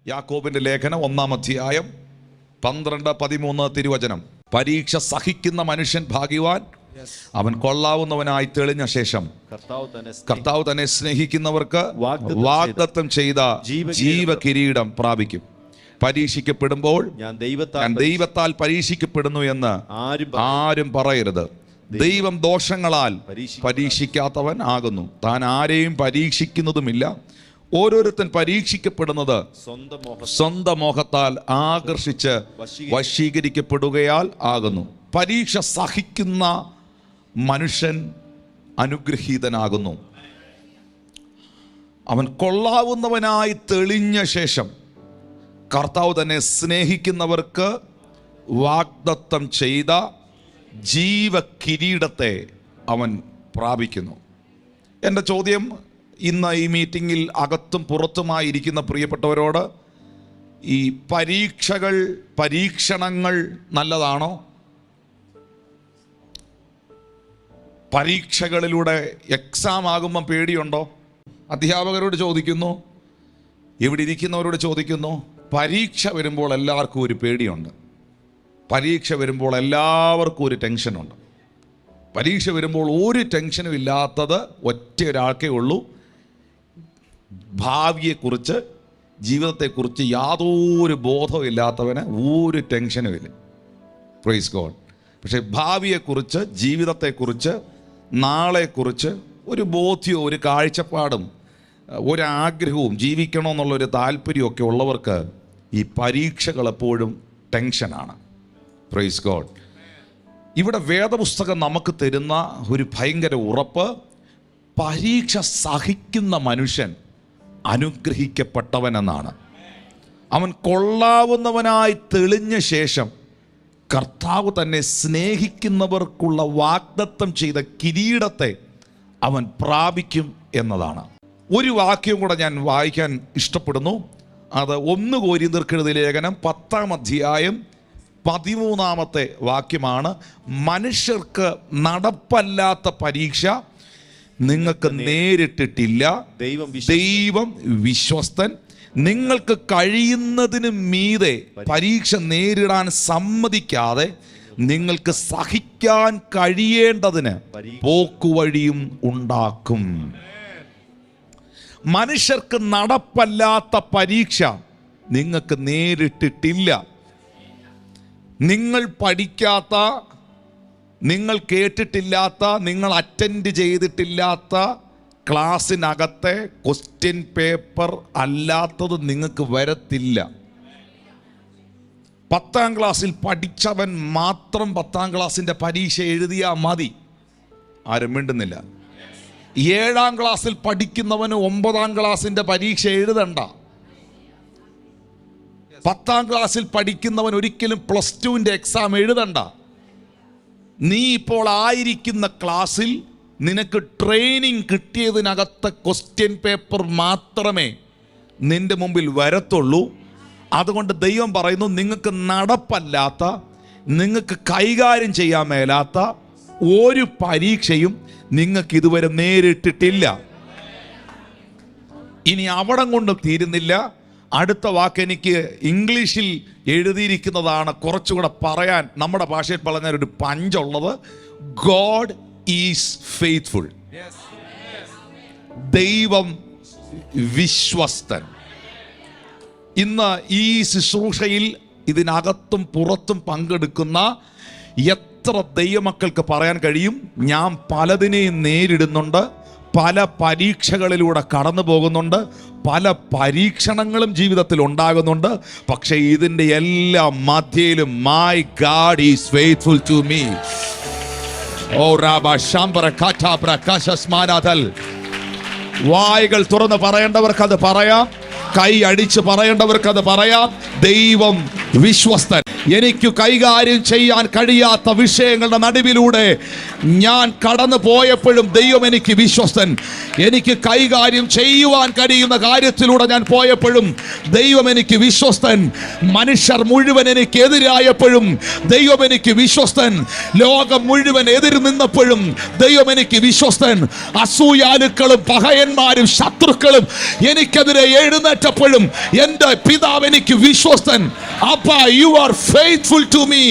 യാക്കോബിന്റെ ലേഖനം 1-ാം അധ്യായം 12-13 തിരുവചനം. പരീക്ഷ സഹിക്കുന്ന മനുഷ്യൻ ഭാഗ്യവാൻ, അവൻ കൊള്ളാവുന്നവനായി തെളിഞ്ഞ ശേഷം കർത്താവ് തന്നെ സ്നേഹിക്കുന്നവർക്ക് വാഗ്ദത്തം ചെയ്ത ജീവകിരീടം പ്രാപിക്കും. പരീക്ഷിക്കപ്പെടുമ്പോൾ ഞാൻ ദൈവത്താൽ പരീക്ഷിക്കപ്പെടുന്നു എന്ന് ആരും പറയരുത്. ദൈവം ദോഷങ്ങളാൽ പരീക്ഷിക്കാത്തവൻ ആകുന്നു. താൻ ആരെയും പരീക്ഷിക്കുന്നതുമില്ല. ഓരോരുത്തൻ പരീക്ഷിക്കപ്പെടുന്നത് സ്വന്തം മോഹത്താൽ ആകർഷിച്ച് വശീകരിക്കപ്പെടുകയാൽ ആകുന്നു. പരീക്ഷ സഹിക്കുന്ന മനുഷ്യൻ അനുഗ്രഹീതനാകുന്നു. അവൻ കൊള്ളാവുന്നവനായി തെളിഞ്ഞ ശേഷം കർത്താവ് തന്നെ സ്നേഹിക്കുന്നവർക്ക് വാഗ്ദത്തം ചെയ്ത ജീവകിരീടത്തെ അവൻ പ്രാപിക്കുന്നു. എൻ്റെ ചോദ്യം ഇന്ന് ഈ മീറ്റിങ്ങിൽ അകത്തും പുറത്തുമായിരിക്കുന്ന പ്രിയപ്പെട്ടവരോട്, ഈ പരീക്ഷണങ്ങൾ നല്ലതാണോ? പരീക്ഷകളിലൂടെ എക്സാം ആകുമ്പം പേടിയുണ്ടോ? അധ്യാപകരോട് ചോദിക്കുന്നു, ഇവിടെ ഇരിക്കുന്നവരോട് ചോദിക്കുന്നു. പരീക്ഷ വരുമ്പോൾ എല്ലാവർക്കും ഒരു പേടിയുണ്ട്. പരീക്ഷ വരുമ്പോൾ എല്ലാവർക്കും ഒരു ടെൻഷനുണ്ട്. പരീക്ഷ വരുമ്പോൾ ഒരു ടെൻഷനും ഇല്ലാത്തത് ഒറ്റ ഒരാൾക്കേ ഉള്ളൂ. ഭാവിയെക്കുറിച്ച്, ജീവിതത്തെക്കുറിച്ച് യാതൊരു ബോധവും ഇല്ലാത്തവന് ഒരു ടെൻഷനും ഇല്ല. Praise God. പക്ഷേ ഭാവിയെക്കുറിച്ച്, ജീവിതത്തെക്കുറിച്ച്, നാളെക്കുറിച്ച് ഒരു ബോധ്യവും ഒരു കാഴ്ചപ്പാടും ഒരാഗ്രഹവും ജീവിക്കണമെന്നുള്ളൊരു താല്പര്യമൊക്കെ ഉള്ളവർക്ക് ഈ പരീക്ഷകൾ എപ്പോഴും ടെൻഷനാണ്. Praise God. ഇവിടെ വേദപുസ്തകം നമുക്ക് തരുന്ന ഒരു ഭയങ്കര ഉറപ്പ്, പരീക്ഷ സഹിക്കുന്ന മനുഷ്യൻ അനുഗ്രഹിക്കപ്പെട്ടവനെന്നാണ്. അവൻ കൊള്ളാവുന്നവനായി തെളിഞ്ഞ ശേഷം കർത്താവ് തന്നെ സ്നേഹിക്കുന്നവർക്കുള്ള വാഗ്ദത്തം ചെയ്ത കിരീടത്തെ അവൻ പ്രാപിക്കും എന്നതാണ്. ഒരു വാക്യം കൂടെ ഞാൻ വായിക്കാൻ ഇഷ്ടപ്പെടുന്നു. അത് 1 കൊരിന്ത്യർക്കെഴുതിയ ലേഖനം 10-ാം അധ്യായം 13-ാമത്തെ വാക്യമാണ്. മനുഷ്യർക്ക് നടപ്പല്ലാത്ത പരീക്ഷ നിങ്ങൾക്ക് നേരിട്ടിട്ടില്ല. ദൈവം വിശ്വസ്തൻ. നിങ്ങൾക്ക് കഴിയുന്നതിന് മീതെ പരീക്ഷ നേരിടാൻ സമ്മതിക്കാതെ നിങ്ങൾക്ക് സഹിക്കാൻ കഴിയേണ്ടതിന് പോക്കുവഴിയും ഉണ്ടാക്കും. മനുഷ്യർക്ക് നടപ്പല്ലാത്ത പരീക്ഷ നിങ്ങൾക്ക് നേരിട്ടിട്ടില്ല. നിങ്ങൾ പഠിക്കാത്ത, നിങ്ങൾ കേട്ടിട്ടില്ലാത്ത, നിങ്ങൾ അറ്റൻഡ് ചെയ്തിട്ടില്ലാത്ത ക്ലാസ്സിനകത്തെ ക്വസ്റ്റ്യൻ പേപ്പർ അല്ലാത്തത് നിങ്ങൾക്ക് വരത്തില്ല. 10-ാം ക്ലാസ്സിൽ പഠിച്ചവൻ മാത്രം 10-ാം ക്ലാസ്സിൻ്റെ പരീക്ഷ എഴുതിയാൽ മതി. ആരും മിണ്ടുന്നില്ല. 7-ാം ക്ലാസ്സിൽ പഠിക്കുന്നവന് 9-ാം ക്ലാസ്സിൻ്റെ പരീക്ഷ എഴുതണ്ട. 10-ാം ക്ലാസ്സിൽ പഠിക്കുന്നവൻ ഒരിക്കലും +2ൻ്റെ എക്സാം എഴുതണ്ട. നീ ഇപ്പോൾ ആയിരിക്കുന്ന ക്ലാസ്സിൽ നിനക്ക് ട്രെയിനിങ് കിട്ടിയതിനകത്തെ ക്വസ്റ്റ്യൻ പേപ്പർ മാത്രമേ നിന്റെ മുമ്പിൽ വരത്തുള്ളൂ. അതുകൊണ്ട് ദൈവം പറയുന്നു, നിങ്ങൾക്ക് നടപ്പല്ലാത്ത, നിങ്ങൾക്ക് കൈകാര്യം ചെയ്യാൻ മേലാത്ത ഒരു പരീക്ഷയും നിങ്ങൾക്ക് ഇതുവരെ നേരിട്ടിട്ടില്ല. ഇനി അവിടം കൊണ്ട് തീരുന്നില്ല. അടുത്ത വാക്ക് എനിക്ക് ഇംഗ്ലീഷിൽ എഴുതിയിരിക്കുന്നതാണ് കുറച്ചുകൂടെ പറയാൻ, നമ്മുടെ ഭാഷയിൽ പറഞ്ഞാൽ ഒരു പഞ്ചുള്ളത്. God is faithful. ദൈവം വിശ്വസ്തൻ. ഇന്ന് ഈ ശുശ്രൂഷയിൽ ഇതിനകത്തും പുറത്തും പങ്കെടുക്കുന്ന എത്ര ദൈവമക്കൾക്ക് പറയാൻ കഴിയും, ഞാൻ പലതിനെയും നേരിടുന്നുണ്ട്, പല പരീക്ഷകളിലൂടെ കടന്നു പോകുന്നുണ്ട്, പല പരീക്ഷണങ്ങളും ജീവിതത്തിൽ ഉണ്ടാകുന്നുണ്ട്. പക്ഷേ ഇതിൻ്റെ എല്ലാ മധ്യയിലും my God is faithful to me. ഓ റാബ ശാംബറ കാറ്റാ പ്രകാശസ്മാനാഥൽ. വായകൾ തുറന്ന് പറയേണ്ടവർക്ക് അത് പറയാം, കൈ അടിച്ച് പറയേണ്ടവർക്ക് അത് പറയാം. ദൈവം വിശ്വസ്തൻ. എനിക്ക് കൈകാര്യം ചെയ്യാൻ കഴിയാത്ത വിഷയങ്ങളുടെ നടുവിലൂടെ ഞാൻ കടന്നു പോയപ്പോഴും ദൈവം എനിക്ക് വിശ്വസ്തൻ. എനിക്ക് കൈകാര്യം ചെയ്യുവാൻ കഴിയുന്ന കാര്യത്തിലൂടെ ഞാൻ പോയപ്പോഴും ദൈവം എനിക്ക് വിശ്വസ്തൻ. മനുഷ്യർ മുഴുവൻ എനിക്ക് എതിരായപ്പോഴും ദൈവം എനിക്ക് വിശ്വസ്തൻ. ലോകം മുഴുവൻ എതിർ നിന്നപ്പോഴും ദൈവം എനിക്ക് വിശ്വസ്തൻ. അസൂയാലുക്കളും പകയന്മാരും ശത്രുക്കളും എനിക്കെതിരെ എഴുന്നേറ്റപ്പോഴും എൻ്റെ പിതാവ് എനിക്ക് വിശ്വസ്തൻ. അപ്പാ, you are faithful to me.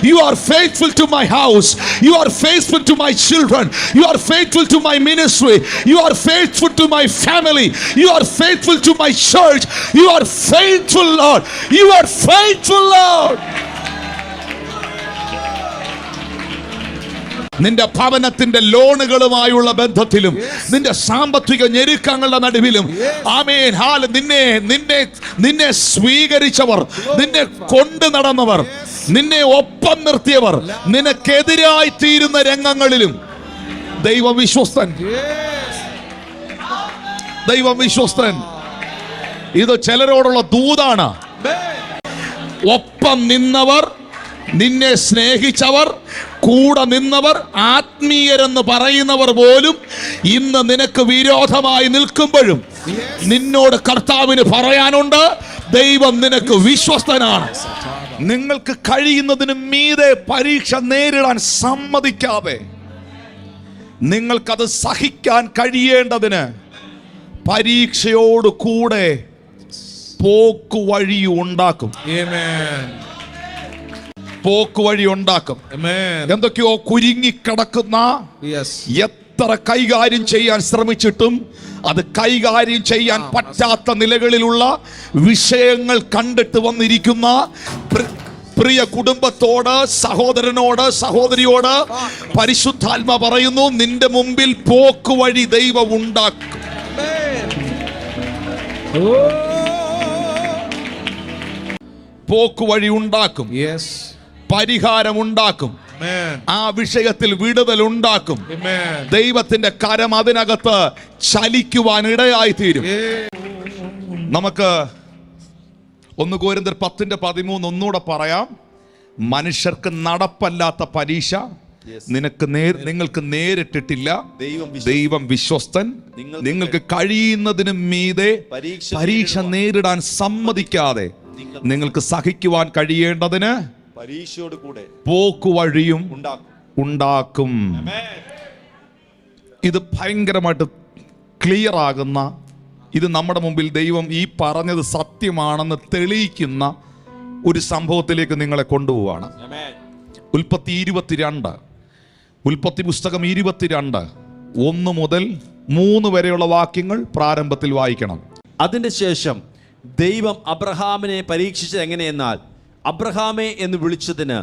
You are faithful to my house. You are faithful to my children. You are faithful to my ministry. You are faithful to my family. You are faithful to my church. You are faithful, Lord. You are faithful, Lord. നിന്റെ ഭവനത്തിന്റെ ലോണുകളുമായുള്ള ബന്ധത്തിലും നിന്റെ സാമ്പത്തിക ഞെരുക്കങ്ങളുടെ നടുവിലും ആമേൻ ഹാല നിന്നെ സ്വീകരിച്ചവർ, നിന്നെ കൊണ്ടു നടന്നവർ, നിന്നെ ഒപ്പം നിർത്തിയവർ, നിനക്കെതിരായി തീരുന്ന രംഗങ്ങളിലും ദൈവം വിശ്വസ്തൻ. ദൈവം വിശ്വസ്തൻ. ഇത് ചിലരോടുള്ള ദൂതാണ്. ഒപ്പം നിന്നവർ, നിന്നെ സ്നേഹിച്ചവർ, കൂടെ നിന്നവർ, ആത്മീയരെന്ന് പറയുന്നവർ പോലും ഇന്ന് നിനക്ക് വിരോധമായി നിൽക്കുമ്പോഴും നിന്നോട് കർത്താവിന് പറയാനുണ്ട്, ദൈവം നിനക്ക് വിശ്വസ്തനാണ്. നിങ്ങൾക്ക് കഴിയുന്നതിന് മീതെ പരീക്ഷ നേരിടാൻ സമ്മതിക്കാതെ നിങ്ങൾക്കത് സഹിക്കാൻ കഴിയേണ്ടതിന് പരീക്ഷയോട് കൂടെ പോക്കുവഴി ഉണ്ടാക്കും. പോക്കുവഴി ഉണ്ടാക്കും. എന്തൊക്കെയോ കുരുങ്ങിക്കിടക്കുന്ന, എത്ര കൈകാര്യം ചെയ്യാൻ ശ്രമിച്ചിട്ടും അത് കൈകാര്യം ചെയ്യാൻ പറ്റാത്ത നിലകളിലുള്ള വിഷയങ്ങൾ കണ്ടിട്ട് വന്നിരിക്കുന്ന പ്രിയ കുടുംബത്തോട്, സഹോദരനോട്, സഹോദരിയോട് പരിശുദ്ധാത്മ പറയുന്നു, നിന്റെ മുമ്പിൽ പോക്കുവഴി ദൈവം ഉണ്ടാക്കും. പോക്കുവഴി ഉണ്ടാക്കും. പരിഹാരം ഉണ്ടാക്കും. ആ വിഷയത്തിൽ വിടുതൽ ഉണ്ടാക്കും. ദൈവത്തിന്റെ കരം അതിനകത്ത് ചലിക്കുവാൻ ഇടയായി തീരും. നമുക്ക് 1 കൊരിന്ത്യർ 10:13 ഒന്നുകൂടെ പറയാം. മനുഷ്യർക്ക് നടപ്പല്ലാത്ത പരീക്ഷ നിങ്ങൾക്ക് നേരിട്ടിട്ടില്ല. ദൈവം വിശ്വസ്തൻ. നിങ്ങൾക്ക് കഴിയുന്നതിന് മീതെ പരീക്ഷ നേരിടാൻ സമ്മതിക്കാതെ നിങ്ങൾക്ക് സഹിക്കുവാൻ കഴിയേണ്ടതിന് പരീക്ഷയോട് കൂടെ പോക്കുവഴിയും ഉണ്ടാക്കും. ഇത് ഭയങ്കരമായിട്ട് ക്ലിയർ ആകുന്ന, ഇത് നമ്മുടെ മുമ്പിൽ ദൈവം ഈ പറഞ്ഞത് സത്യമാണെന്ന് തെളിയിക്കുന്ന ഒരു സംഭവത്തിലേക്ക് നിങ്ങളെ കൊണ്ടുപോവാണ്. ഉൽപ്പത്തി 22, ഉൽപ്പത്തി പുസ്തകം 22 1 മുതൽ 3 വരെയുള്ള വാക്യങ്ങൾ പ്രാരംഭത്തിൽ വായിക്കണം. അതിന്റെ ശേഷം ദൈവം അബ്രഹാമിനെ പരീക്ഷിച്ചത് എങ്ങനെയെന്നാൽ, അബ്രഹാമേ എന്ന് വിളിച്ചതിന്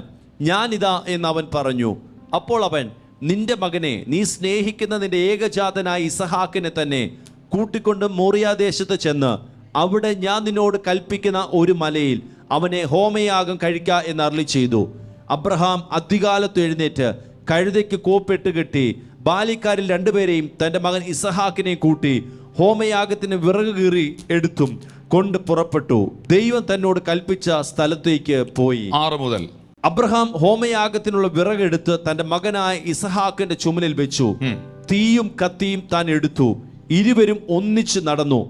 ഞാനിതാ എന്ന് അവൻ പറഞ്ഞു. അപ്പോൾ അവൻ, നിന്റെ മകനെ, നീ സ്നേഹിക്കുന്ന നിന്റെ ഏകജാതനായ ഇസഹാക്കിനെ തന്നെ കൂട്ടിക്കൊണ്ട് മോറിയാദേശത്ത് ചെന്ന് അവിടെ ഞാൻ നിന്നോട് കൽപ്പിക്കുന്ന ഒരു മലയിൽ അവനെ ഹോമയാഗം കഴിക്ക എന്ന് അരുളി ചെയ്തു. അബ്രഹാം അധികാലത്ത് എഴുന്നേറ്റ് കഴുതയ്ക്ക് കോപ്പിട്ട് കെട്ടി ബാലിക്കാരിൽ 2 പേരെയും തൻ്റെ മകൻ ഇസഹാക്കിനെ കൂട്ടി ഹോമയാഗത്തിന് വിറക് കീറി എടുത്തും കൊണ്ട് പുറപ്പെട്ടു. ദൈവം തന്നോട് കൽപ്പിച്ച സ്ഥലത്തേക്ക് പോയി. 6 മുതൽ അബ്രഹാം ഹോമയാഗത്തിനുള്ള വിറകെടുത്ത് തന്റെ മകനായ ഇസഹാക്കിന്റെ ചുമലിൽ വെച്ചു. തീയും കത്തിയും താൻ എടുത്തു. ഇരുവരും ഒന്നിച്ച് നടന്നു.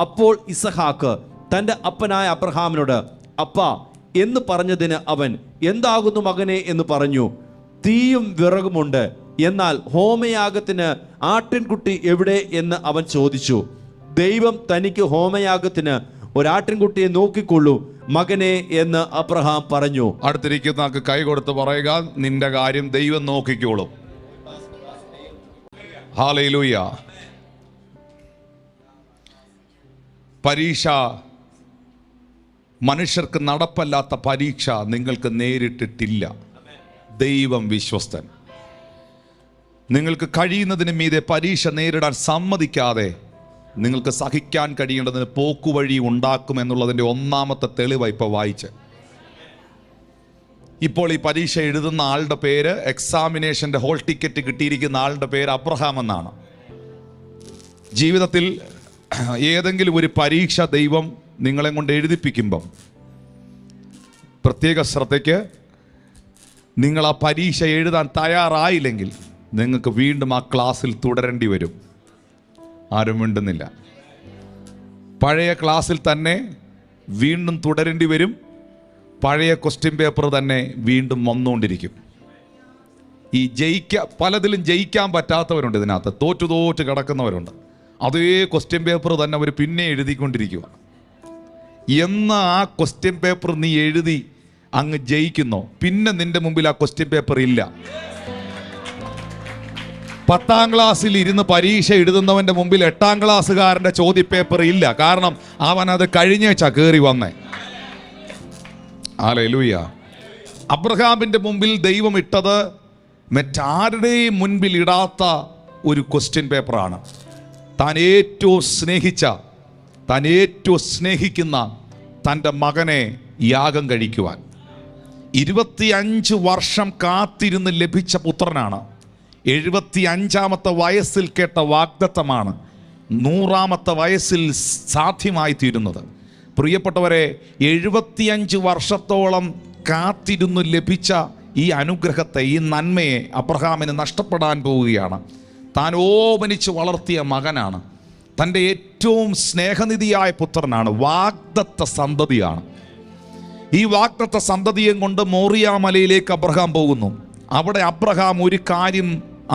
അപ്പോൾ ഇസഹാക്ക് തന്റെ അപ്പനായ അബ്രഹാമിനോട്, അപ്പാ എന്ന് പറഞ്ഞതിന് അവൻ, എന്താകുന്നു മകനെ എന്ന് പറഞ്ഞു. തീയും വിറകുമുണ്ട്, എന്നാൽ ഹോമയാഗത്തിന് ആട്ടിൻകുട്ടി എവിടെ എന്ന് അവൻ ചോദിച്ചു. ദൈവം തനിക്ക് ഹോമയാഗത്തിന് ഒരാട്ടിൻകുട്ടിയെ നോക്കിക്കൊള്ളൂ മകനെ എന്ന് അബ്രഹാം പറഞ്ഞു. അടുത്തിരിക്കുന്ന കൈ കൊടുത്ത് പറയുക, നിന്റെ കാര്യം ദൈവം നോക്കിക്കോളും. ഹല്ലേലൂയ. പരീക്ഷ, മനുഷ്യർക്ക് നടപ്പല്ലാത്ത പരീക്ഷ നിങ്ങൾക്ക് നേരിട്ടിട്ടില്ല. ദൈവം വിശ്വസ്തൻ. നിങ്ങൾക്ക് കഴിയുന്നതിന് മീതെ പരീക്ഷ നേരിടാൻ സമ്മതിക്കാതെ നിങ്ങൾക്ക് സഹിക്കാൻ കഴിയേണ്ടതിന് പോക്കുവഴി ഉണ്ടാക്കും എന്നുള്ളതിൻ്റെ ഒന്നാമത്തെ തെളിവ് ഇപ്പോൾ വായിച്ച്. ഇപ്പോൾ ഈ പരീക്ഷ എഴുതുന്ന ആളുടെ പേര്, എക്സാമിനേഷൻ്റെ ഹോൾ ടിക്കറ്റ് കിട്ടിയിരിക്കുന്ന ആളുടെ പേര് അബ്രഹാം എന്നാണ്. ജീവിതത്തിൽ ഏതെങ്കിലും ഒരു പരീക്ഷ ദൈവം നിങ്ങളെ കൊണ്ട് എഴുതിപ്പിക്കുമ്പം പ്രത്യേക ശ്രദ്ധയ്ക്ക്, നിങ്ങൾ ആ പരീക്ഷ എഴുതാൻ തയ്യാറായില്ലെങ്കിൽ നിങ്ങൾക്ക് വീണ്ടും ആ ക്ലാസ്സിൽ തുടരേണ്ടി വരും. ആരും മിണ്ടുന്നില്ല. പഴയ ക്ലാസ്സിൽ തന്നെ വീണ്ടും തുടരേണ്ടി വരും. പഴയ ക്വസ്റ്റ്യൻ പേപ്പർ തന്നെ വീണ്ടും വന്നുകൊണ്ടിരിക്കും. ഈ പലതിലും ജയിക്കാൻ പറ്റാത്തവരുണ്ട്, ഇതിനകത്ത് തോറ്റു കിടക്കുന്നവരുണ്ട്. അതേ ക്വസ്റ്റ്യൻ പേപ്പർ തന്നെ അവർ പിന്നെ എഴുതിക്കൊണ്ടിരിക്കുക. എന്ന് ആ ക്വസ്റ്റ്യൻ പേപ്പർ നീ എഴുതി അങ്ങ് ജയിക്കുന്നോ, പിന്നെ നിന്റെ മുമ്പിൽ ആ ക്വസ്റ്റ്യൻ പേപ്പർ ഇല്ല. 10ാം ക്ലാസ്സിൽ ഇരുന്ന് പരീക്ഷ എഴുതുന്നവന്റെ മുമ്പിൽ 8ാം ക്ലാസ്സുകാരന്റെ ചോദ്യപേപ്പർ ഇല്ല. കാരണം അവൻ അത് കഴിഞ്ഞേച്ചാ കയറി വന്നേ. ഹല്ലേലൂയ. അബ്രഹാമിന്റെ മുമ്പിൽ ദൈവം ഇട്ടത് മറ്റാരുടെയും മുൻപിൽ ഇടാത്ത ഒരു ക്വസ്റ്റ്യൻ പേപ്പറാണ്. താൻ ഏറ്റവും സ്നേഹിക്കുന്ന തൻ്റെ മകനെ യാഗം കഴിക്കുവാൻ 25 വർഷം കാത്തിരുന്ന് ലഭിച്ച പുത്രനാണ്. 75ാമത്തെ വയസ്സിൽ കേട്ട വാഗ്ദത്തമാണ് 100ാമത്തെ വയസ്സിൽ സാധ്യമായി തീരുന്നത്. പ്രിയപ്പെട്ടവരെ, 75 വർഷത്തോളം കാത്തിരുന്നു ലഭിച്ച ഈ അനുഗ്രഹത്തെ, ഈ നന്മയെ അബ്രഹാമിന് നഷ്ടപ്പെടാൻ പോവുകയാണ്. താൻ ഓമനിച്ച് വളർത്തിയ മകനാണ്, തൻ്റെ ഏറ്റവും സ്നേഹനിധിയായ പുത്രനാണ്, വാഗ്ദത്ത സന്തതിയാണ്. ഈ വാഗ്ദത്ത സന്തതിയും കൊണ്ട് മോറിയ മലയിലേക്ക് അബ്രഹാം പോകുന്നു. അവിടെ അബ്രഹാം ഒരു കാര്യം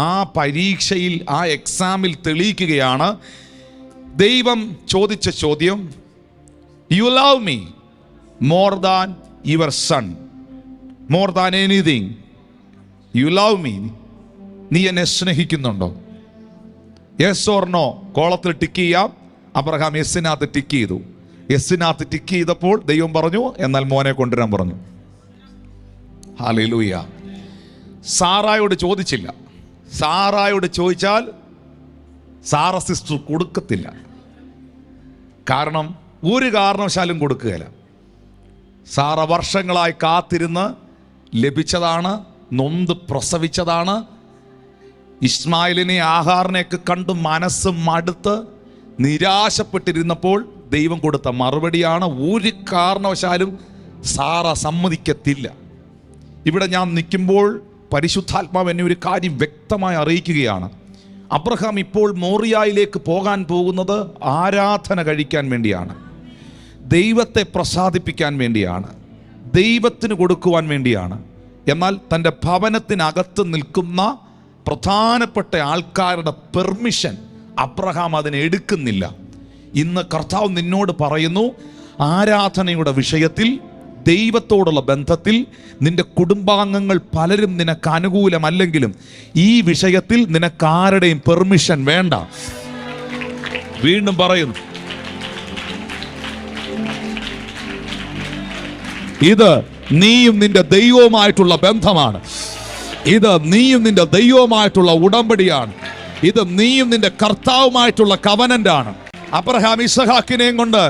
ആ പരീക്ഷയിൽ, ആ എക്സാമിൽ തെളിയിക്കുകയാണ്. ദൈവം ചോദിച്ച ചോദ്യം, you love me more than your sun, more than anything, you love me, നീ എന്നെ സ്നേഹിക്കുന്നുണ്ടോ? യെസ് ഓർ നോ കോളത്തിൽ ടിക്ക് ചെയ്യാം. അബ്രഹാം യെസ്സിനകത്ത് ടിക്ക് ചെയ്തു. യെസ്സിനകത്ത് ടിക്ക് ചെയ്തപ്പോൾ ദൈവം പറഞ്ഞു, എന്നാൽ മോനെ കൊണ്ടുവരാൻ പറഞ്ഞു. ഹല്ലേലൂയ. സാറായോട് ചോദിച്ചില്ല. സാറായോട് ചോദിച്ചാൽ സാറ സിസ്റ്റർ കൊടുക്കത്തില്ല. കാരണം ഒരു കാരണവശാലും കൊടുക്കുകയില്ല. സാറ വർഷങ്ങളായി കാത്തിരുന്ന് ലഭിച്ചതാണ്, നൊന്ത് പ്രസവിച്ചതാണ്. ഇസ്മായിലിനെ, ആഹാറിനെയൊക്കെ കണ്ട് മനസ്സ് മടുത്ത് നിരാശപ്പെട്ടിരുന്നപ്പോൾ ദൈവം കൊടുത്ത മറുപടിയാണ്. ഒരു കാരണവശാലും സാറ സമ്മതിക്കത്തില്ല. ഇവിടെ ഞാൻ നിൽക്കുമ്പോൾ പരിശുദ്ധാത്മാവ് എന്നെ ഒരു കാര്യം വ്യക്തമായി അറിയിക്കുകയാണ്. അബ്രഹാം ഇപ്പോൾ മോറിയായിലേക്ക് പോകാൻ പോകുന്നത് ആരാധന കഴിക്കാൻ വേണ്ടിയാണ്, ദൈവത്തെ പ്രസാദിപ്പിക്കാൻ വേണ്ടിയാണ്, ദൈവത്തിന് കൊടുക്കുവാൻ വേണ്ടിയാണ്. എന്നാൽ തൻ്റെ ഭവനത്തിനകത്ത് നിൽക്കുന്ന പ്രധാനപ്പെട്ട ആൾക്കാരുടെ പെർമിഷൻ അബ്രഹാം അതിനെ എടുക്കുന്നില്ല. ഇന്ന് കർത്താവ് നിന്നോട് പറയുന്നു, ആരാധനയുടെ വിഷയത്തിൽ, ദൈവത്തോടുള്ള ബന്ധത്തിൽ നിന്റെ കുടുംബാംഗങ്ങൾ പലരും നിനക്ക് അനുകൂലമല്ലെങ്കിലും ഈ വിഷയത്തിൽ നിനക്കാരുടെയും പെർമിഷൻ വേണ്ട. വീണ്ടും പറയുന്നു, ഇത് നീയും നിന്റെ ദൈവവുമായിട്ടുള്ള ബന്ധമാണ്. ഇത് നീയും നിന്റെ ദൈവവുമായിട്ടുള്ള ഉടമ്പടിയാണ്. ഇത് നീയും നിന്റെ കർത്താവുമായിട്ടുള്ള കവനന്റാണ്. അബ്രഹാം ഇസഹാക്കിനെയും കൊണ്ട്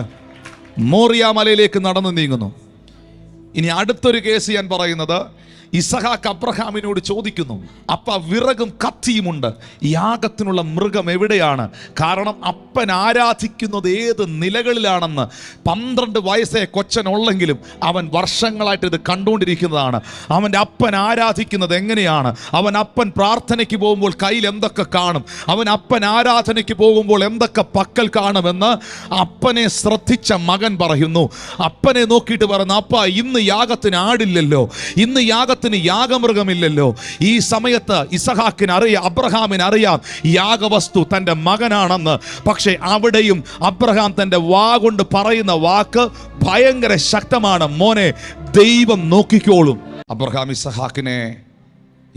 മോറിയ മലയിലേക്ക് നടന്നു നീങ്ങുന്നു. ഇനി അടുത്തൊരു കേസ് ഞാൻ പറയുന്നത്, ഇസഹാക്ക് അബ്രഹാമിനോട് ചോദിക്കുന്നു, അപ്പ വിറകും കത്തിയുമുണ്ട്, യാഗത്തിനുള്ള മൃഗം എവിടെയാണ്? കാരണം അപ്പൻ ആരാധിക്കുന്നത് ഏത് നിലകളിലാണെന്ന് 12 വയസ്സേ കൊച്ചനുള്ളെങ്കിലും അവൻ വർഷങ്ങളായിട്ട് ഇത് കണ്ടുകൊണ്ടിരിക്കുന്നതാണ്. അവൻ്റെ അപ്പൻ ആരാധിക്കുന്നത് എങ്ങനെയാണ്, അവൻ അപ്പൻ പ്രാർത്ഥനയ്ക്ക് പോകുമ്പോൾ കയ്യിൽ എന്തൊക്കെ കാണും, അവൻ അപ്പൻ ആരാധനയ്ക്ക് പോകുമ്പോൾ എന്തൊക്കെ പക്കൽ കാണുമെന്ന് അപ്പനെ ശ്രദ്ധിച്ച മകൻ പറയുന്നു. അപ്പനെ നോക്കിയിട്ട് പറയുന്നു, അപ്പ ഇന്ന് യാഗത്തിന് ആടില്ലല്ലോ, ഇന്ന് യാഗത്തിന് യാഗമൃഗമില്ലല്ലോ. ഈ സമയത്ത് ഇസഹാക്കിന് അറിയാം, അബ്രഹാമിന് അറിയാം യാഗവസ്തു തൻ്റെ മകനാണെന്ന്. പക്ഷേ അവിടെയും അബ്രഹാം തൻ്റെ വാ കൊണ്ട് പറയുന്ന വാക്ക് ഭയങ്കര ശക്തമാണ്, മോനെ ദൈവം നോക്കിക്കോളും. അബ്രഹാം ഇസഹാക്കിനെ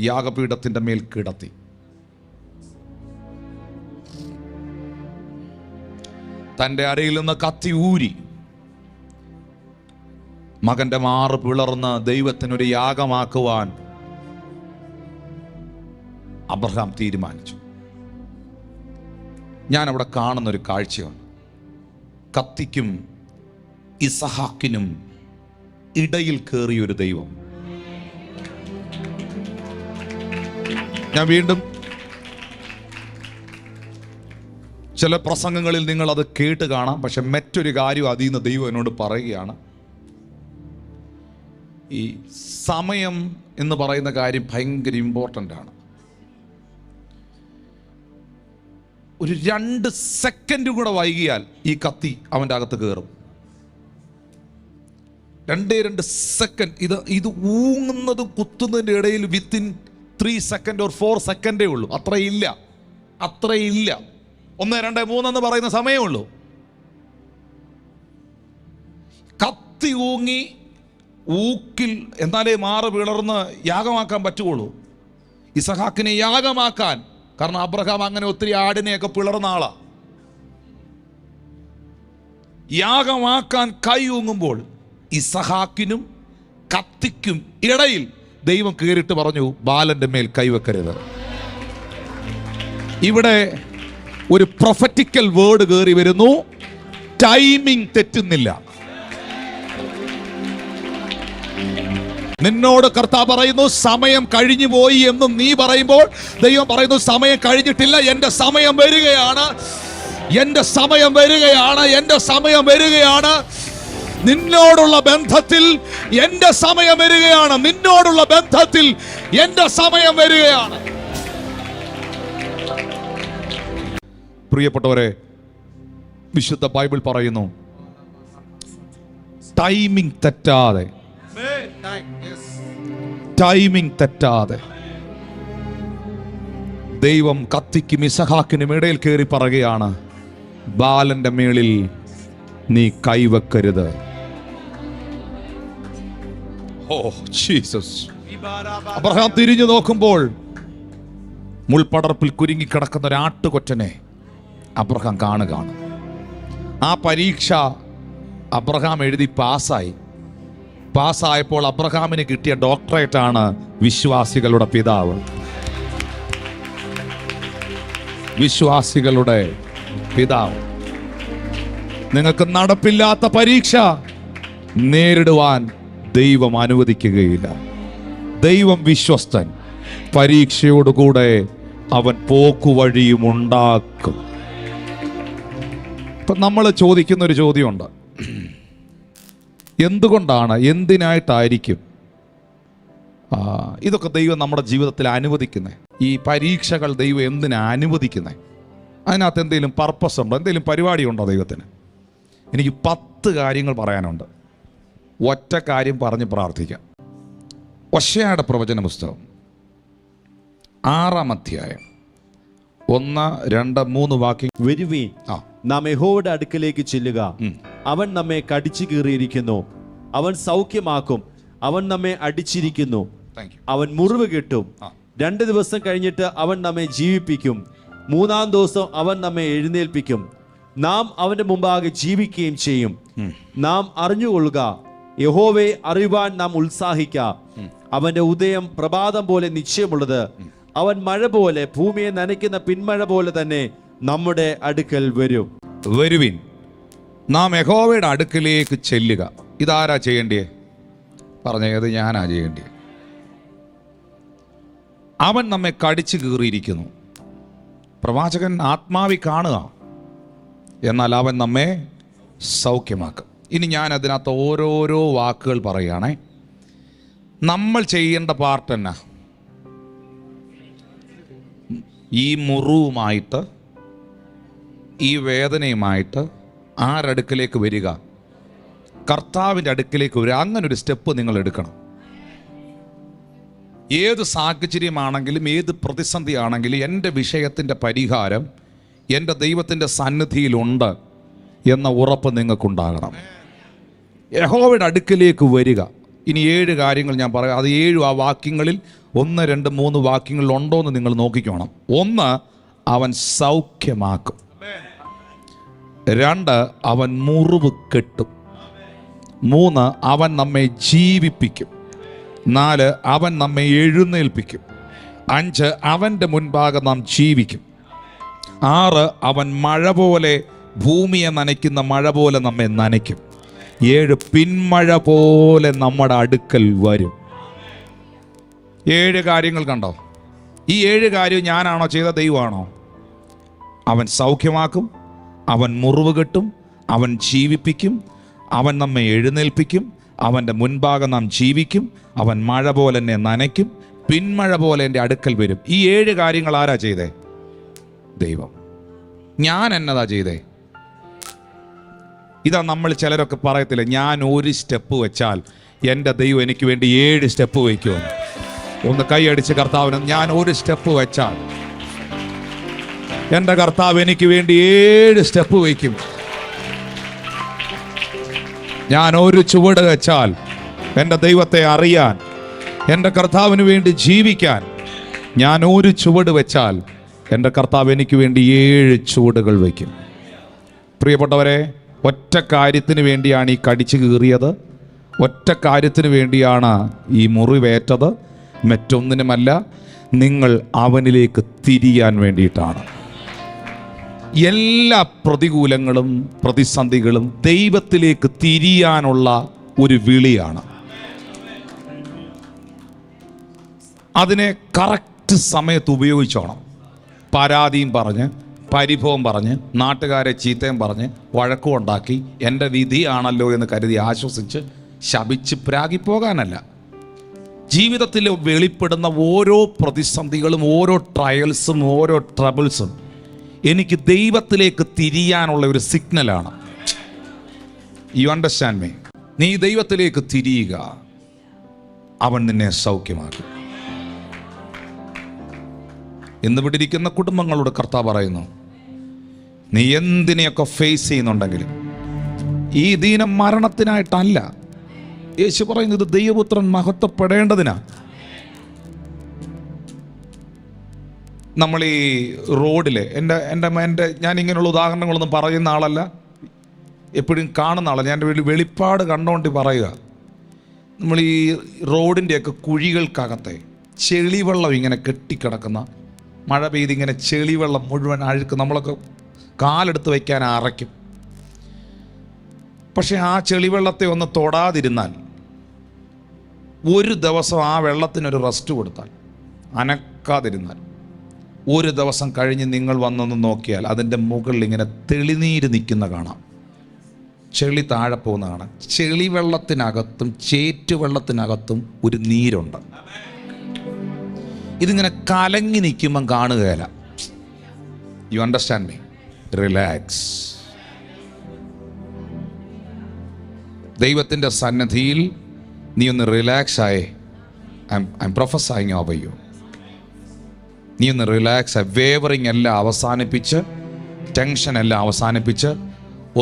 യാഗപീഠത്തിൻ്റെ മേൽ കിടത്തി. തൻ്റെ അരയിൽ നിന്ന് കത്തി ഊരി മകന്റെ മാറ് പിളർന്ന് ദൈവത്തിനൊരു യാഗമാക്കുവാൻ അബ്രഹാം തീരുമാനിച്ചു. ഞാൻ അവിടെ കാണുന്നൊരു കാഴ്ചയാണ്, കത്തിക്കും ഇസഹാക്കിനും ഇടയിൽ കയറിയൊരു ദൈവം. ഞാൻ വീണ്ടും ചില പ്രസംഗങ്ങളിൽ നിങ്ങൾ അത് കേട്ട് കാണാം. പക്ഷെ മറ്റൊരു കാര്യം അതിൽ നിന്ന് ദൈവം എന്നോട് പറയുകയാണ്, ഈ സമയം എന്ന് പറയുന്ന കാര്യം ഭയങ്കര ഇമ്പോർട്ടൻ്റ് ആണ്. ഒരു 2 സെക്കൻഡ് കൂടെ വൈകിയാൽ ഈ കത്തി അവൻ്റെ അകത്ത് കയറും. 2 സെക്കൻഡ്. ഇത് ഊങ്ങുന്നതും കുത്തുന്നതിൻ്റെ ഇടയിൽ വിത്തിൻ 3 സെക്കൻഡ് ഓർ 4 സെക്കൻഡേ ഉള്ളൂ. അത്രയില്ല. 1, 2, 3 എന്ന് പറയുന്ന സമയമുള്ളൂ. കത്തി ഊങ്ങി ഊക്കിൽ എന്നാലേ മാറ് പിളർന്ന് യാഗമാക്കാൻ പറ്റുള്ളൂ. ഇസഹാക്കിനെ യാഗമാക്കാൻ, കാരണം അബ്രഹാം അങ്ങനെ ഒത്തിരി ആടിനെയൊക്കെ പിളർന്ന ആളാ. യാഗമാക്കാൻ കൈ ഊങ്ങുമ്പോൾ ഇസഹാക്കിനും കത്തിക്കും ഇടയിൽ ദൈവം കയറിയിട്ട് പറഞ്ഞു, ബാലന്റെ മേൽ കൈവെക്കരുത്. ഇവിടെ ഒരു പ്രൊഫറ്റിക്കൽ വേർഡ് കയറി വരുന്നു. ടൈമിംഗ് തെറ്റുന്നില്ല. നിന്നോട് കർത്താവ് പറയുന്നു, സമയം കഴിഞ്ഞു പോയി എന്ന് നീ പറയുമ്പോൾ ദൈവം പറയുന്നു, സമയം കഴിഞ്ഞിട്ടില്ല, എൻ്റെ സമയം വരികയാണ്, എൻ്റെ സമയം വരികയാണ്, എൻ്റെ സമയം വരികയാണ്. നിന്നോടുള്ള ബന്ധത്തിൽ എൻ്റെ സമയം വരികയാണ്, നിന്നോടുള്ള ബന്ധത്തിൽ എൻ്റെ സമയം വരികയാണ്. പ്രിയപ്പെട്ടവരെ, വിശുദ്ധ ബൈബിൾ പറയുന്നു, ടൈമിംഗ് തെറ്റാതെ ദൈവം കത്തിക്കും ഇസഹാക്കിനും ഇടയിൽ കയറി പറയുകയാണ്, ബാലന്റെ മേളിൽ നീ കൈവെക്കരുത്. Oh Jesus. അബ്രഹാം തിരിഞ്ഞു നോക്കുമ്പോൾ മുൾപടർപ്പിൽ കുരുങ്ങിക്കിടക്കുന്ന ഒരു ആട്ടുകൊറ്റനെ അബ്രഹാം കാണുകയാണ്. ആ പരീക്ഷ അബ്രഹാം എഴുതി പാസ്സായപ്പോൾ അബ്രഹാമിന് കിട്ടിയ ഡോക്ടറേറ്റ് ആണ് വിശ്വാസികളുടെ പിതാവ്. വിശ്വാസികളുടെ പിതാവ്. നിങ്ങൾക്ക് നടപ്പില്ലാത്ത പരീക്ഷ നേരിടുവാൻ ദൈവം അനുവദിക്കുകയില്ല. ദൈവം വിശ്വസ്തൻ. പരീക്ഷയോടുകൂടെ അവൻ പോക്കുവഴിയും ഉണ്ടാക്കും. ഇപ്പം നമ്മൾ ചോദിക്കുന്നൊരു ചോദ്യമുണ്ട്, എന്തുകൊണ്ടാണ്, എന്തിനായിട്ടായിരിക്കും ഇതൊക്കെ ദൈവം നമ്മുടെ ജീവിതത്തിൽ അനുവദിക്കുന്നത്? ഈ പരീക്ഷകൾ ദൈവം എന്തിനാ അനുവദിക്കുന്നത്? അതിനകത്ത് എന്തെങ്കിലും പർപ്പസ് ഉണ്ടോ, എന്തെങ്കിലും പരിപാടി ഉണ്ടോ ദൈവത്തിന്? എനിക്ക് 10 കാര്യങ്ങൾ പറയാനുണ്ട്. ഒറ്റ കാര്യം പറഞ്ഞ് പ്രാർത്ഥിക്കാം. ഹോശേയയുടെ പ്രവചന പുസ്തകം 6-ാം അധ്യായം 1, 2, 3 വാക്യം. വരുവീൻ, നാം യഹോവയുടെ അടുക്കലേക്ക് ചെല്ലുക. അവൻ നമ്മെ കടിച്ചു കീറിയിരിക്കുന്നു, അവൻ സൗഖ്യമാക്കും. അവൻ നമ്മെ അടിച്ചിരിക്കുന്നു, അവൻ മുറിവ് കെട്ടും. 2 ദിവസം കഴിഞ്ഞിട്ട് അവൻ നമ്മെ ജീവിപ്പിക്കും. 3-ാം ദിവസം അവൻ നമ്മെ എഴുന്നേൽപ്പിക്കും. നാം അവന്റെ മുമ്പാകെ ജീവിക്കുകയും ചെയ്യും. നാം അറിഞ്ഞുകൊള്ളുക, യഹോവയെ അറിയുവാൻ നാം ഉത്സാഹിക്ക. അവന്റെ ഉദയം പ്രഭാതം പോലെ നിശ്ചയമുള്ളത്. അവൻ മഴ പോലെ, ഭൂമിയെ നനയ്ക്കുന്ന പിന്മഴ പോലെ തന്നെ നമ്മുടെ അടുക്കൽ വരും. വരുവിൻ, നാം യഹോവയുടെ അടുക്കലേക്ക് ചെല്ലുക. ഇതാരാ ചെയ്യേണ്ടേ? പറഞ്ഞത് ഞാനാ ചെയ്യേണ്ടേ. അവൻ നമ്മെ കടിച്ചു കീറിയിരിക്കുന്നു. പ്രവാചകൻ ആത്മാവി കാണുക, എന്നാൽ അവൻ നമ്മെ സൗഖ്യമാക്കും. ഇനി ഞാൻ അതിനകത്ത് ഓരോരോ വാക്കുകൾ പറയുകയാണേ. നമ്മൾ ചെയ്യേണ്ട പാർട്ട് എന്നാ? ഈ മുറിവുമായിട്ട്, ഈ വേദനയുമായിട്ട് ആരടുക്കലേക്ക് വരിക? കർത്താവിൻ്റെ അടുക്കലേക്ക് വരിക. അങ്ങനൊരു സ്റ്റെപ്പ് നിങ്ങൾ എടുക്കണം. ഏത് സാഹചര്യമാണെങ്കിലും, ഏത് പ്രതിസന്ധി ആണെങ്കിലും, എൻ്റെ വിഷയത്തിൻ്റെ പരിഹാരം എൻ്റെ ദൈവത്തിൻ്റെ സന്നിധിയിലുണ്ട് എന്ന ഉറപ്പ് നിങ്ങൾക്കുണ്ടാകണം. യഹോവയുടെ അടുക്കലേക്ക് വരിക. ഇനി 7 കാര്യങ്ങൾ ഞാൻ പറയാം. അത് 7 ആ വാക്യങ്ങളിൽ 1, 2, 3 വാക്യങ്ങളിൽ ഉണ്ടോ എന്ന് നിങ്ങൾ നോക്കിക്കോണം. 1, അവൻ സൗഖ്യമാക്കും. 2, അവൻ മുറിവ് കെട്ടും. 3, അവൻ നമ്മെ ജീവിപ്പിക്കും. 4, അവൻ നമ്മെ എഴുന്നേൽപ്പിക്കും. 5, അവൻ്റെ മുൻപാകെ നാം ജീവിക്കും. 6, അവൻ മഴ പോലെ, ഭൂമിയെ നനയ്ക്കുന്ന മഴ പോലെ നമ്മെ നനയ്ക്കും. 7, പിന്മഴ പോലെ നമ്മുടെ അടുക്കൽ വരും. 7 കാര്യങ്ങൾ കണ്ടോ? ഈ 7 കാര്യവും ഞാനാണോ ചെയ്ത? ദൈവമാണോ? അവൻ സൗഖ്യമാക്കും, അവൻ മുറിവ് കെട്ടും, അവൻ ജീവിപ്പിക്കും, അവൻ നമ്മെ എഴുന്നേൽപ്പിക്കും, അവൻ്റെ മുൻഭാഗം നാം ജീവിക്കും. അവൻ മഴ പോലെ എന്നെ നനയ്ക്കും, പിന്മഴ പോലെ എൻ്റെ അടുക്കൽ വരും. ഈ 7 കാര്യങ്ങൾ ആരാ ചെയ്തേ? ദൈവം. ഞാൻ എന്നതാ ചെയ്തേ? ഇതാ നമ്മൾ ചിലരൊക്കെ പറയത്തില്ല, ഞാൻ ഒരു സ്റ്റെപ്പ് വെച്ചാൽ എൻ്റെ ദൈവം എനിക്ക് വേണ്ടി 7 സ്റ്റെപ്പ് വയ്ക്കുമെന്ന്. ഒന്ന് കൈയടിച്ച് കർത്താവിന്, ഞാൻ ഒരു സ്റ്റെപ്പ് വെച്ചാൽ എൻ്റെ കർത്താവ് എനിക്ക് വേണ്ടി 7 സ്റ്റെപ്പ് വയ്ക്കും. ഞാൻ ഒരു ചുവട് വെച്ചാൽ എൻ്റെ ദൈവത്തെ അറിയാൻ, എൻ്റെ കർത്താവിന് വേണ്ടി ജീവിക്കാൻ ഞാൻ ഒരു ചുവട് വെച്ചാൽ എൻ്റെ കർത്താവ് എനിക്ക് വേണ്ടി 7 ചുവടുകൾ വയ്ക്കും. പ്രിയപ്പെട്ടവരെ, ഒറ്റ കാര്യത്തിന് വേണ്ടിയാണ് ഈ കടിച്ചു കീറിയത്, ഒറ്റ കാര്യത്തിന് വേണ്ടിയാണ് ഈ മുറിവേറ്റത്, മറ്റൊന്നിനുമല്ല. നിങ്ങൾ അവനിലേക്ക് തിരിയാൻ വേണ്ടിയിട്ടാണ്. എല്ലാ പ്രതികൂലങ്ങളും പ്രതിസന്ധികളും ദൈവത്തിലേക്ക് തിരിയാനുള്ള ഒരു വിളിയാണ്. അതിനെ കറക്റ്റ് സമയത്ത് ഉപയോഗിച്ചോണം. പരാതിയും പറഞ്ഞ്, പരിഭവം പറഞ്ഞ്, നാട്ടുകാരെ ചീത്തയും പറഞ്ഞ്, വഴക്കുണ്ടാക്കി എൻ്റെ വിധിയാണല്ലോ എന്ന് കരുതി ആശ്വസിച്ച് ശപിച്ച് പ്രാഗിപ്പോകാനല്ല. ജീവിതത്തിൽ വെളിപ്പെടുന്ന ഓരോ പ്രതിസന്ധികളും, ഓരോ ട്രയൽസും, ഓരോ ട്രബിൾസും എനിക്ക് ദൈവത്തിലേക്ക് തിരിയാനുള്ള ഒരു സിഗ്നലാണ്. U understand me? നീ ദൈവത്തിലേക്ക് തിരിയുക, അവൻ നിന്നെ സൗഖ്യമാക്കും. ഇന്ന് ഇവിടെ ഇരിക്കുന്ന കുടുംബങ്ങളോട് കർത്താവ് പറയുന്നു, നീ എന്തിനെയൊക്കെ ഫേസ് ചെയ്യുന്നുണ്ടെങ്കിലും ഈ ദീനം മരണത്തിനായിട്ടല്ല. യേശു പറയുന്നത് ദൈവപുത്രൻ മഹത്വപ്പെടേണ്ടതിനാ. നമ്മൾ ഈ റോഡിൽ എൻ്റെ ഞാൻ ഇങ്ങനെയുള്ള ഉദാഹരണങ്ങളൊന്നും പറയുന്ന ആളല്ല, എപ്പോഴും കാണുന്ന ആളല്ല. ഞാൻ വെളിപ്പാട് കണ്ടുകൊണ്ട് പറയുക. നമ്മൾ ഈ റോഡിൻ്റെയൊക്കെ കുഴികൾക്കകത്തെ ചെളിവെള്ളം ഇങ്ങനെ കെട്ടിക്കിടക്കുന്ന, മഴ പെയ്ത് ഇങ്ങനെ ചെളിവെള്ളം മുഴുവൻ അഴുക്ക്, നമ്മളൊക്കെ കാലെടുത്ത് വയ്ക്കാൻ അറയ്ക്കും. പക്ഷെ ആ ചെളിവെള്ളത്തെ ഒന്ന് തൊടാതിരുന്നാൽ, ഒരു ദിവസം ആ വെള്ളത്തിനൊരു റെസ്റ്റ് കൊടുത്താൽ, അനക്കാതിരുന്നാൽ, ഒരു ദിവസം കഴിഞ്ഞ് നിങ്ങൾ വന്നൊന്ന് നോക്കിയാൽ അതിൻ്റെ മുകളിൽ ഇങ്ങനെ തെളിനീര് നിൽക്കുന്ന കാണാം, ചെളി താഴെ പോകുന്ന കാണാം. ചെളിവെള്ളത്തിനകത്തും ചേറ്റുവെള്ളത്തിനകത്തും ഒരു നീരുണ്ട്. ഇതിങ്ങനെ കലങ്ങി നിൽക്കുമ്പം കാണുകയില്ല. You understand me? റിലാക്സ്. ദൈവത്തിൻ്റെ സന്നിധിയിൽ നീ ഒന്ന് റിലാക്സ് ആയേ. I am professing over you. നീ ഒന്ന് റിലാക്സ് ആയി, വേവറിങ് എല്ലാം അവസാനിപ്പിച്ച്, ടെൻഷൻ എല്ലാം അവസാനിപ്പിച്ച്,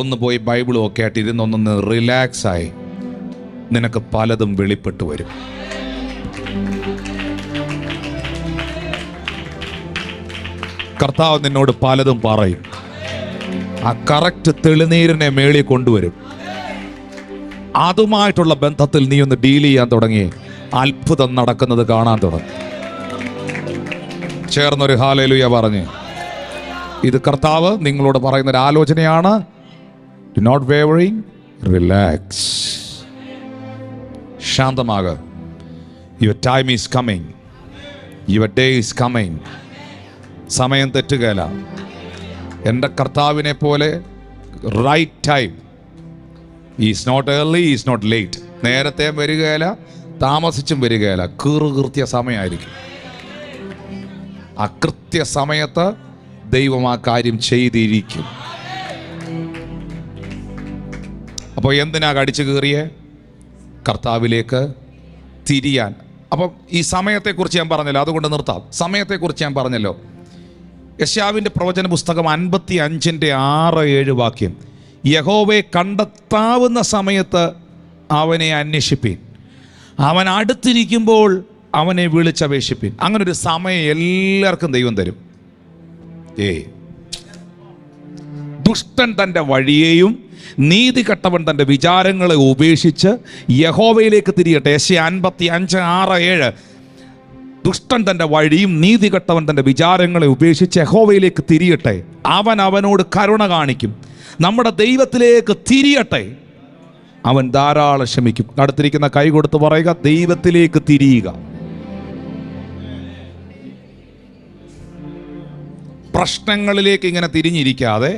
ഒന്ന് പോയി ബൈബിളും ഒക്കെ ആയിട്ട് ഇരുന്നൊന്നൊന്ന് റിലാക്സ് ആയി. നിനക്ക് പലതും വെളിപ്പെട്ടു വരും. കർത്താവ് നിന്നോട് പലതും പറയും. ആ കറക്റ്റ് തെളിനീരിനെ മേളിൽ കൊണ്ടുവരും. അതുമായിട്ടുള്ള ബന്ധത്തിൽ നീ ഒന്ന് ഡീൽ ചെയ്യാൻ തുടങ്ങി, അത്ഭുതം നടക്കുന്നത് കാണാൻ തുടങ്ങി. ചേർന്നൊരു ഹല്ലേലൂയ പറഞ്ഞ്, ഇത് കർത്താവ് നിങ്ങളോട് പറയുന്ന ഒരു ആലോചനയാണ്. Do not wavering, relax. ശാന്തമാകുക. Your time is coming, your day is coming. സമയം തെറ്റുകയില്ല. എൻ്റെ കർത്താവിനെ പോലെ right time. Is not early, is not late. നേരത്തെ വരികയില്ല, താമസിച്ചും വരികയില്ല. കൃത്യ സമയമായിരിക്കും. ആ കൃത്യസമയത്ത് ദൈവം ആ കാര്യം ചെയ്തിരിക്കും. അപ്പോൾ എന്തിനാ കടിച്ചു കീറിയേ? കർത്താവിലേക്ക് തിരിയാൻ. അപ്പം ഈ സമയത്തെക്കുറിച്ച് ഞാൻ പറഞ്ഞല്ലോ, അതുകൊണ്ട് നിർത്താം. സമയത്തെക്കുറിച്ച് ഞാൻ പറഞ്ഞല്ലോ. യെശയ്യാവിൻ്റെ പ്രവചന പുസ്തകം 55:6-7 വാക്യം, യഹോവയെ കണ്ടെത്താവുന്ന സമയത്ത് അവനെ അന്വേഷിപ്പീൻ, അവൻ അടുത്തിരിക്കുമ്പോൾ അവനെ വിളിച്ചപേക്ഷിപ്പീൻ. അങ്ങനൊരു സമയം എല്ലാവർക്കും ദൈവം തരും. ദുഷ്ടൻ തൻ്റെ വഴിയെയും നീതി കെട്ടവൻ തൻ്റെ വിചാരങ്ങളെ ഉപേക്ഷിച്ച് യഹോവയിലേക്ക് തിരിയട്ടെ. യെശയ്യാ 55:6-7. ദുഷ്ടൻ തൻ്റെ വഴിയും നീതി കെട്ടവൻ തൻ്റെ വിചാരങ്ങളെ ഉപേക്ഷിച്ച് യഹോവയിലേക്ക് തിരിയട്ടെ, അവൻ അവനോട് കരുണ കാണിക്കും. നമ്മുടെ ദൈവത്തിലേക്ക് തിരിയട്ടെ, അവൻ ധാരാളം ക്ഷമിക്കും. അടുത്തിരിക്കുന്ന കൈ കൊടുത്ത് പറയുക, ദൈവത്തിലേക്ക് തിരിയുക. പ്രശ്നങ്ങളിലേക്ക് ഇങ്ങനെ തിരിഞ്ഞിരിക്കാതെ,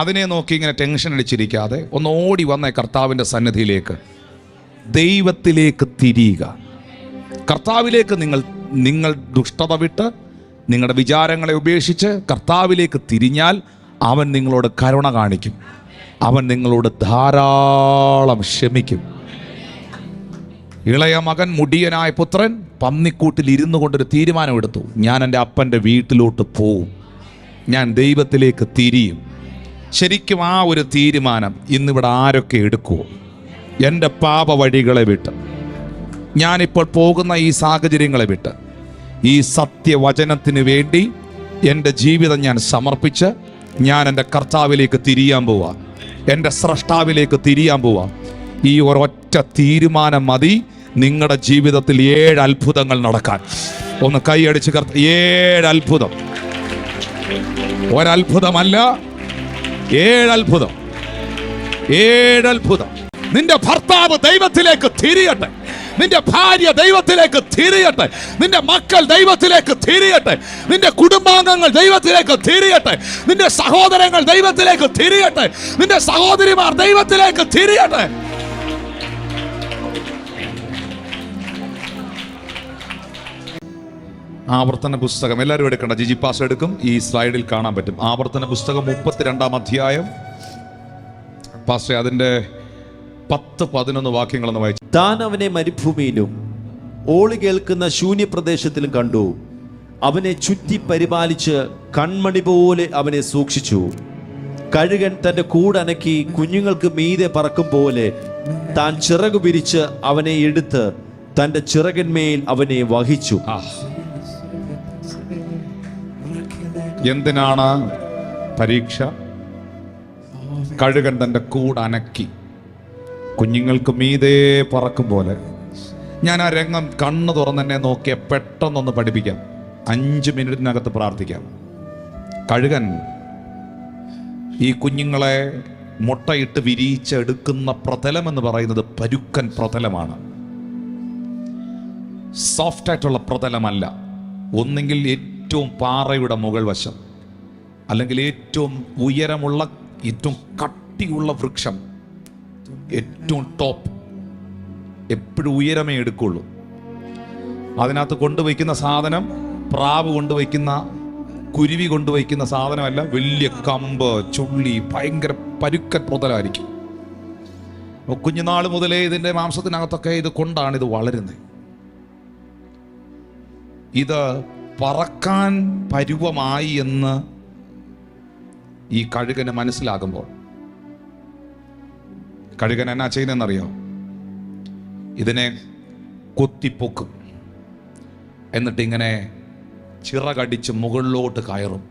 അതിനെ നോക്കി ഇങ്ങനെ ടെൻഷൻ അടിച്ചിരിക്കാതെ, ഒന്ന് ഓടി വന്നേ കർത്താവിൻ്റെ സന്നിധിയിലേക്ക്. ദൈവത്തിലേക്ക് തിരിയുക. കർത്താവിലേക്ക് നിങ്ങൾ ദുഷ്ടത വിട്ട് നിങ്ങളുടെ വിചാരങ്ങളെ ഉപേക്ഷിച്ച് കർത്താവിലേക്ക് തിരിഞ്ഞാൽ അവൻ നിങ്ങളോട് കരുണ കാണിക്കും. അവൻ നിങ്ങളോട് ധാരാളം ക്ഷമിക്കും. ഇളയ മകൻ മുടിയനായ പുത്രൻ പന്നിക്കൂട്ടിൽ ഇരുന്നു കൊണ്ടൊരു തീരുമാനമെടുത്തു, ഞാൻ എൻ്റെ അപ്പൻ്റെ വീട്ടിലോട്ട് പോവും, ഞാൻ ദൈവത്തിലേക്ക് തിരിയും. ശരിക്കും ആ ഒരു തീരുമാനം ഇന്നിവിടെ ആരൊക്കെ എടുക്കുമോ? എൻ്റെ പാപ വഴികളെ വിട്ട്, ഞാനിപ്പോൾ പോകുന്ന ഈ സാഹചര്യങ്ങളെ വിട്ട്, ഈ സത്യവചനത്തിന് വേണ്ടി എൻ്റെ ജീവിതം ഞാൻ സമർപ്പിച്ച് ഞാൻ എൻ്റെ കർത്താവിലേക്ക് തിരിയാൻ പോവാം, എൻ്റെ സ്രഷ്ടാവിലേക്ക് തിരിയാൻ പോവാം. ഈ ഒരൊറ്റ തീരുമാനം മതി നിങ്ങളുടെ ജീവിതത്തിൽ 7 അത്ഭുതങ്ങൾ നടക്കാൻ. ഒന്ന് കൈയടിച്ച് 7 അത്ഭുതം. ഒരത്ഭുതമല്ല, 7 അത്ഭുതം. 7 അത്ഭുതം. നിന്റെ ഭർത്താവ് ദൈവത്തിലേക്ക് തിരിയട്ടെ, നിന്റെ ഭാര്യ ദൈവത്തിലേക്ക് തിരിയട്ടെ, നിന്റെ മക്കൾ ദൈവത്തിലേക്ക് തിരിയട്ടെ, നിന്റെ കുടുംബാംഗങ്ങൾ ദൈവത്തിലേക്ക് തിരിയട്ടെ, നിന്റെ സഹോദരങ്ങൾ ദൈവത്തിലേക്ക് തിരിയട്ടെ, നിന്റെ സഹോദരിമാർ ദൈവത്തിലേക്ക് തിരിയട്ടെ. ആവർത്തന പുസ്തകം എല്ലാവരും എടുക്കണ്ട, ജിജി പാസ് എടുക്കും, ഈ സ്ലൈഡിൽ കാണാൻ പറ്റും. ആവർത്തന പുസ്തകം 32-ാം അധ്യായം. പാസ്റ്റർ അതിന്റെ 10-11 വാക്യങ്ങളൊന്ന് വായിച്ചു. താൻ അവനെ മരുഭൂമിയിലും ഓളി കേൾക്കുന്ന ശൂന്യപ്രദേശത്തിലും കണ്ടു. അവനെ ചുറ്റി പരിപാലിച്ച് കൺമണി പോലെ അവനെ സൂക്ഷിച്ചു. കഴുകൻ തന്റെ കൂടനക്കി കുഞ്ഞുങ്ങൾക്ക് മീതെ പറക്കും പോലെ താൻ ചിറകു വിരിച്ച് അവനെ എടുത്ത് തന്റെ ചിറകന്മേൽ അവനെ വഹിച്ചു. എന്തിനാണ് പരീക്ഷ? കഴുകൻ തന്റെ കൂടനക്കി കുഞ്ഞുങ്ങൾക്ക് മീതെ പറക്കും പോലെ. ഞാൻ ആ രംഗം കണ്ണ് തുറന്നെന്നെ നോക്കിയ പെട്ടെന്നൊന്ന് പഠിപ്പിക്കാം. 5 മിനിറ്റിനകത്ത് പ്രാർത്ഥിക്കാം. കഴുകൻ ഈ കുഞ്ഞുങ്ങളെ മുട്ടയിട്ട് വിരിയിച്ചെടുക്കുന്ന പ്രതലം എന്ന് പറയുന്നത് പരുക്കൻ പ്രതലമാണ്, സോഫ്റ്റ് ആയിട്ടുള്ള പ്രതലമല്ല. ഒന്നെങ്കിൽ ഏറ്റവും പാറയുടെ മുകൾ വശം, അല്ലെങ്കിൽ ഏറ്റവും ഉയരമുള്ള ഏറ്റവും കട്ടിയുള്ള വൃക്ഷം, ഏറ്റവും ടോപ്പ്. എപ്പോഴും ഉയരമേ എടുക്കുള്ളൂ. അതിനകത്ത് കൊണ്ടുവയ്ക്കുന്ന സാധനം പ്രാവ് കൊണ്ടുവയ്ക്കുന്ന, കുരുവി കൊണ്ടുവയ്ക്കുന്ന സാധനമല്ല. വലിയ കമ്പ്, ചുള്ളി, ഭയങ്കര പരുക്കൻ പ്രതലമായിരിക്കും. കുഞ്ഞുനാൾ മുതലേ ഇതിൻ്റെ മാംസത്തിനകത്തൊക്കെ ഇത് കൊണ്ടാണ് ഇത് വളരുന്നത്. ഇത് പറക്കാൻ പരുവമായി എന്ന് ഈ കഴുകന് മനസ്സിലാകുമ്പോൾ കഴുകൻ എന്നാ ചെയ്യുന്നതെന്നറിയോ? ഇതിനെ കൊത്തിപ്പൊക്കും, എന്നിട്ട് ഇങ്ങനെ ചിറകടിച്ച് മുകളിലോട്ട് കയറും,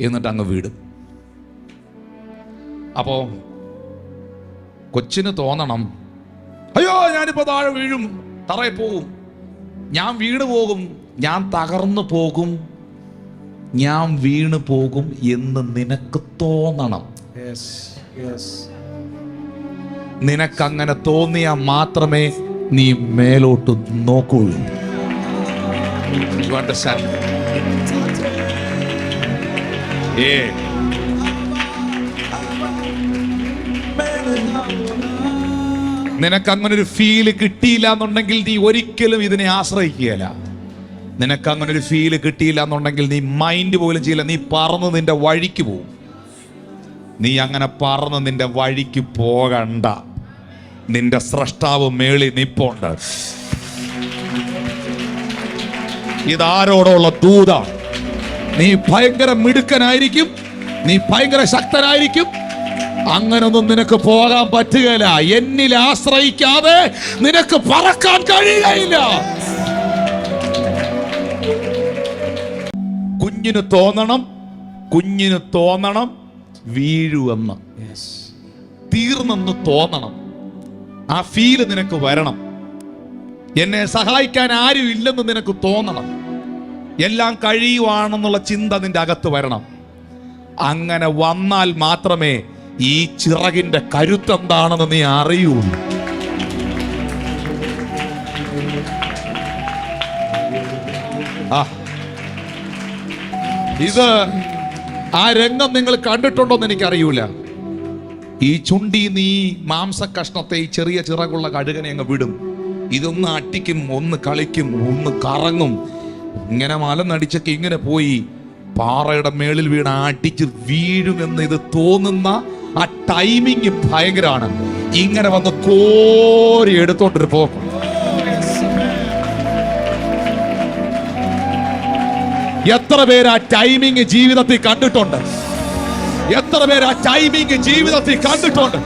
എന്നിട്ട് അങ്ങ് വീടും. അപ്പോ കൊച്ചിന് തോന്നണം, അയ്യോ ഞാനിപ്പോ താഴെ വീഴും, തറയിൽ പോകും, ഞാൻ വീണ് പോകും, ഞാൻ തകർന്നു പോകും, ഞാൻ വീണ് പോകും എന്ന് നിനക്ക് തോന്നണം. നിനക്കങ്ങനെ തോന്നിയാൽ മാത്രമേ നീ മേലോട്ട് നോക്കുള്ളൂ. നിനക്കങ്ങനെ ഒരു ഫീല് കിട്ടിയില്ല എന്നുണ്ടെങ്കിൽ നീ ഒരിക്കലും ഇതിനെ ആശ്രയിക്കുകയില്ല. നിനക്കങ്ങനെ ഒരു ഫീല് കിട്ടിയില്ല എന്നുണ്ടെങ്കിൽ നീ മൈൻഡ് പോലും ചെയ്യില്ല. നീ പറന്ന് നിന്റെ വഴിക്ക് പോകും. നീ അങ്ങനെ പറന്ന് നിന്റെ വഴിക്ക് പോകണ്ട. നിന്റെ സ്രഷ്ടാവ് മേളി നിപ്പുണ്ട്. ഇതാരോടുള്ള ദൂത. നീ ഭയങ്കര മിടുക്കനായിരിക്കും, നീ ഭയങ്കര ശക്തനായിരിക്കും, അങ്ങനൊന്നും നിനക്ക് പോകാൻ പറ്റുകയില്ല. എന്നിൽ ആശ്രയിക്കാതെ നിനക്ക് പറക്കാൻ കഴിയുകയില്ല. കുഞ്ഞിന് തോന്നണം വീഴുവെന്ന്, തീർന്നെന്ന് തോന്നണം. ആ ഫീല് നിനക്ക് വരണം. എന്നെ സഹായിക്കാൻ ആരും ഇല്ലെന്ന് നിനക്ക് തോന്നണം. എല്ലാം കഴിയുവാണെന്നുള്ള ചിന്ത നിന്റെ അകത്ത് വരണം. അങ്ങനെ വന്നാൽ മാത്രമേ ഈ ചിറകിന്റെ കരുത്തെന്താണെന്ന് നീ അറിയുള്ളൂ. ഇത് ആ രംഗം നിങ്ങൾ കണ്ടിട്ടുണ്ടോന്ന് എനിക്കറിയൂല. ഈ ചുണ്ടി നീ മാംസ കഷ്ണത്തെ ഈ ചെറിയ ചിറകുള്ള കഴുകനെ അങ്ങ് വിടും. ഇതൊന്ന് അട്ടിക്കും, ഒന്ന് കളിക്കും, ഒന്ന് കറങ്ങും. ഇങ്ങനെ മലനടിച്ചൊക്കെ ഇങ്ങനെ പോയി പാറയുടെ മേളിൽ വീണ് അടിച്ച് വീഴുമെന്ന് ഇത് തോന്നുന്ന ആ ടൈമിങ് ഭയങ്കരമാണ്. ഇങ്ങനെ വന്ന് കോരി എടുത്തോണ്ടൊരു പോക്കും. എത്ര പേര് ആ ടൈമിങ് ജീവിതത്തിൽ കണ്ടിട്ടുണ്ട്? എത്ര പേര് ആ ടൈമിങ് ജീവിതത്തിൽ കണ്ടിട്ടുണ്ട്?